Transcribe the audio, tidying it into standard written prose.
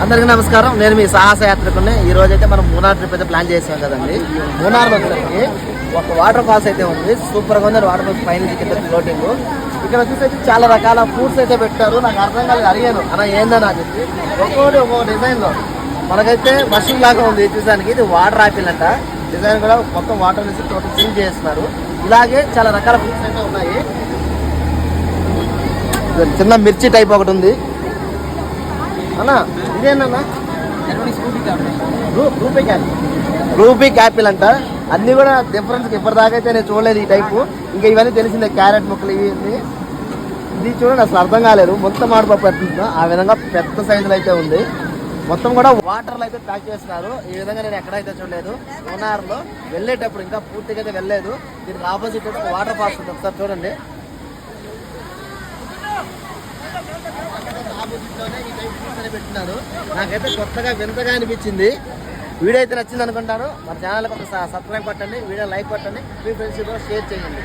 అందరికీ నమస్కారం. నేను మీ సాహస యాత్రికుని. ఈ రోజు అయితే మనం మూనార్ ట్రిప్ అయితే ప్లాన్ చేసాం కదండి. మూనార్లో వచ్చేసరికి ఒక వాటర్ ఫాల్స్ అయితే ఉంది. సూపర్గా ఉంది వాటర్ ఫాల్స్ పైన కింద ఫ్లోటింగ్. ఇక్కడ వచ్చేసరికి చాలా రకాల ఫ్రూట్స్ అయితే పెట్టారు. నాకు అర్థం కాలేదు, అడిగాను అన్న ఏందని అని చెప్పి. ఒక్కొక్క డిజైన్లో మనకైతే మషిన్ లాగా ఉంది చూసానికి. ఇది వాటర్ ఆపిల్ అంట. డిజైన్ కూడా మొత్తం వాటర్ వేసి టోటల్ క్లీన్ చేస్తున్నారు. ఇలాగే చాలా రకాల ఫ్రూట్స్ అయితే ఉన్నాయి. చిన్న మిర్చి టైప్ ఒకటి ఉంది అన్న. ఇదేనన్నా రూబిక్ యాపిల్ అంట. అన్ని కూడా డిఫరెన్స్ ఇప్పటిదాకా అయితే నేను చూడలేదు ఈ టైపు. ఇంకా ఇవన్నీ తెలిసిందే, క్యారెట్ ముక్కలు ఇవి. ఇది చూడండి, అసలు అర్థం కాలేదు. మొత్తం ఆడిపోతుంది ఆ విధంగా పెద్ద సైజులో అయితే ఉంది. మొత్తం కూడా వాటర్లో అయితే ప్యాక్ చేస్తున్నారు. ఈ విధంగా నేను ఎక్కడైతే చూడలేదు. మూనార్లో వెళ్ళేటప్పుడు ఇంకా పూర్తిగా అయితే వెళ్ళలేదు. దీనికి ఆపోజిట్ అయితే వాటర్ ఫాల్స్ ఉంది, ఒకసారి చూడండి. ఆపోజిట్లోనే ఈ టైప్ ఫ్రూట్స్ అని పెట్టినారు. నాకైతే కొత్తగా వింతగా అనిపించింది. వీడియో అయితే నచ్చింది అనుకుంటాను. మన ఛానల్కి ఒక సబ్స్క్రైబ్ కొట్టండి, వీడియో లైక్ కొట్టండి, మీ ఫ్రెండ్స్ షేర్ చేయండి.